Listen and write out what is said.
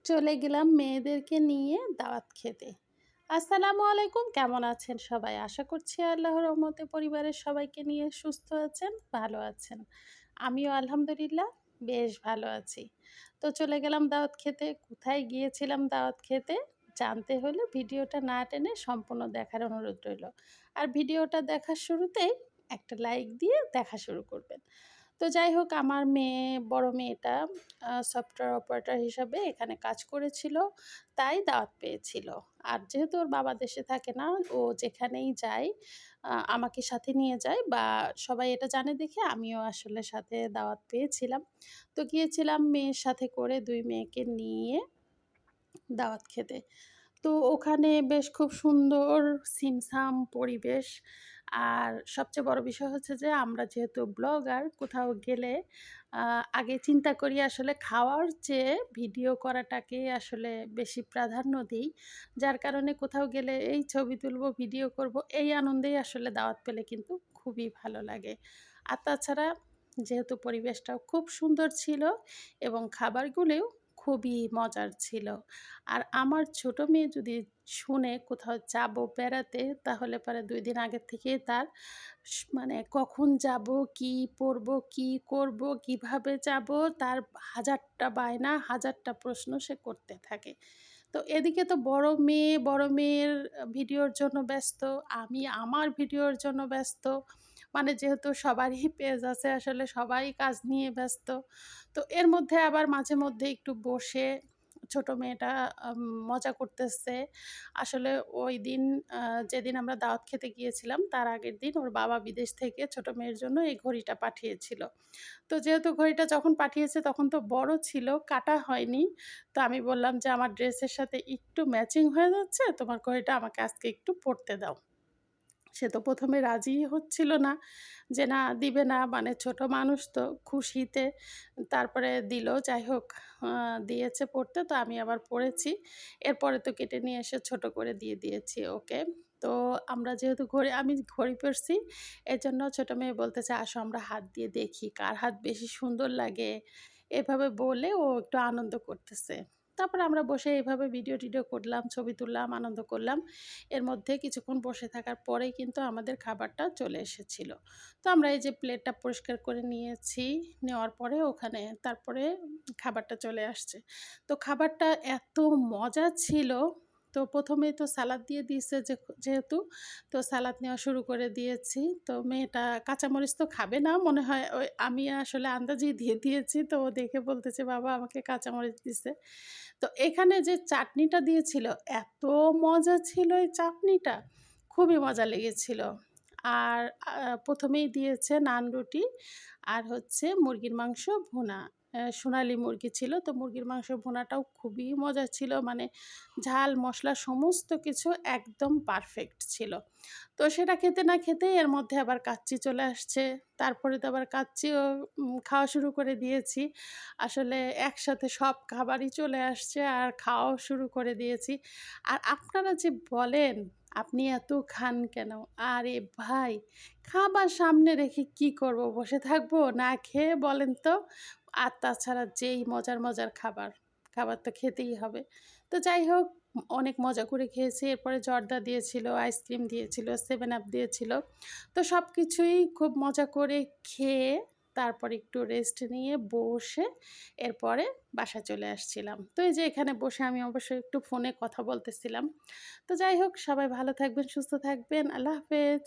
চলে গেলাম মেয়েদেরকে নিয়ে দাওয়াত খেতে। আসসালামু আলাইকুম, কেমন আছেন সবাই? আশা করছি আল্লাহর রহমতে পরিবারের সবাইকে নিয়ে সুস্থ আছেন, ভালো আছেন। আমিও আলহামদুলিল্লাহ বেশ ভালো আছি। তো চলে গেলাম দাওয়াত খেতে। কোথায় গিয়েছিলাম দাওয়াত খেতে? জানতে হলে ভিডিওটা না টেনে সম্পূর্ণ দেখার অনুরোধ রইল। আর ভিডিওটা দেখার শুরুতেই একটা লাইক দিয়ে দেখা শুরু করবেন। তো যাই হোক, আমার মেয়ে, বড় মেয়েটা সফটওয়্যার অপারেটর হিসাবে এখানে কাজ করেছিল, তাই দাওয়াত পেয়েছিল। আর যেহেতু ওর বাবা দেশে থাকে না, ও যেখানেই যায় আমাকে সাথে নিয়ে যায়, বা সবাই এটা জানে দেখে আমিও আসলে সাথে দাওয়াত পেয়েছিলাম। তো গিয়েছিলাম মেয়ের সাথে করে, ২ মেয়েকে নিয়ে দাওয়াত খেতে। তো ওখানে বেশ খুব সুন্দর ছিমছাম পরিবেশ। আর সবচেয়ে বড় বিষয় হচ্ছে যে আমরা যেহেতু ব্লগার, কোথাও গেলে আগে চিন্তা করি আসলে খাওয়ার চেয়ে ভিডিও করাটাকেই আসলে বেশি প্রাধান্য দিই। যার কারণে কোথাও গেলে এই ছবি তুলবো, ভিডিও করব, এই আনন্দেই আসলে দাওয়াত পেলে কিন্তু খুবই ভালো লাগে। আর তাছাড়া যেহেতু পরিবেশটাও খুব সুন্দর ছিল এবং খাবারগুলোও খুবই মজার ছিল। আর আমার ছোট মেয়ে যদি শুনে কোথাও যাবো বেড়াতে, তাহলে পরে ২ দিন আগের থেকেই তার মানে কখন যাবো, কি পড়বো, কি করবো, কিভাবে যাবো, তার হাজারটা বায়না, হাজারটা প্রশ্ন সে করতে থাকে। তো এদিকে তো বড় মেয়ের ভিডিওর জন্য ব্যস্ত, আমি আমার ভিডিওর জন্য ব্যস্ত। মানে যেহেতু সবারই পেজ আছে, আসলে সবাই কাজ নিয়ে ব্যস্ত। তো এর মধ্যে আবার মাঝে মধ্যে একটু বসে ছোট মেয়েটা মজা করতেছে। আসলে ওইদিন আ যেদিন আমরা দাওয়াত খেতে গিয়েছিলাম, তার আগের দিন ওর বাবা বিদেশ থেকে ছোট মেয়ের জন্য এই ঘড়িটা পাঠিয়েছিল। তো যেহেতু ঘড়িটা যখন পাঠিয়েছে তখন তো বড় ছিল, কাটা হয়নি। তো আমি বললাম যে, "আমার ড্রেসের সাথে একটু ম্যাচিং হয়ে যাচ্ছে, তোমার ঘড়িটা আমাকে আজকে একটু পরতে দাও।" সে তো ১ম এ রাজিই হচ্ছিল না, যে না দিবে না, মানে ছোট মানুষ তো খুশিতে। তারপরে দিল। যাই হোক, আ দিয়েছে পড়তে, তো আমি আবার পড়েছি। এরপরে তো কেটে নিয়ে এসে ছোট করে দিয়ে দিয়েছি ওকে। তো আমরা যেহেতু আমি ঘড়ি পরছি, এজন্য ছোট মেয়ে বলতেছে, "আসো আমরা হাত দিয়ে দেখি কার হাত বেশি সুন্দর লাগে।" এভাবে বলে ও একটু আনন্দ করতেছে। তারপরে আমরা বসে এভাবে ভিডিও-টিডিও করলাম, ছবি তুললাম, আনন্দ করলাম। এর মধ্যে কিছুক্ষণ বসে থাকার পরেই কিন্তু আমাদের খাবারটা চলে এসেছিল। তো আমরা এই যে প্লেটটা পরিষ্কার করে নিয়েছি, নেওয়ার পরে ওখানে তারপরে খাবারটা চলে আসছে। তো খাবারটা এত মজা ছিল, তো ১ম এই তো সালাদ দিয়ে দিছে যেহেতু, তো সালাদ নেওয়া শুরু করে দিয়েছি। তো মেয়েটা কাঁচামরিচ তো খাবে না মনে হয়, আমি আসলে আন্দাজেই দিয়ে দিয়েছি। তো ও দেখে বলতেছে, "বাবা আমাকে কাঁচামরিচ দিছে।" তো এখানে যে চাটনিটা দিয়েছিল, এত মজা ছিল এই চাটনিটা, খুবই মজা লেগেছিল। আর ১ম এই দিয়েছে নান রুটি আর হচ্ছে মুরগির মাংস ভুনা। সোনালি মুরগি ছিল, তো মুরগির মাংস ভুনাটাও খুবই মজা ছিল। মানে ঝাল, মসলা সমস্ত কিছু একদম পারফেক্ট ছিল। তো সেটা খেতে না খেতেই এর মধ্যে আবার কাচ্চি চলে আসছে। তারপরে তো আবার কাচ্চিও খাওয়া শুরু করে দিয়েছি। আসলে একসাথে সব খাবারই চলে আসছে আর খাওয়াও শুরু করে দিয়েছি। আর আপনারা যে বলেন, "আপনি এত খান কেন?" আরে ভাই, খাবার সামনে রেখে কি করব? বসে থাকবো না খেয়ে বলেন তো? আর তাছাড়া যেই মজার, মজার খাবার, খাবার তো খেতেই হবে। তো যাই হোক, অনেক মজা করে খেয়েছি। এরপরে জর্দা দিয়েছিল, আইসক্রিম দিয়েছিল, 7 আপ দিয়েছিল। তো সবকিছুই খুব মজা করে খেয়ে তারপর একটু রেস্ট নিয়ে বসে এরপরে বাসায় চলে আসছিলাম। তো এই যে এখানে বসে আমি অবশ্যই একটু ফোনে কথা বলতেছিলাম। তো যাই হোক, সবাই ভালো থাকবেন, সুস্থ থাকবেন। আল্লাহ হাফেজ।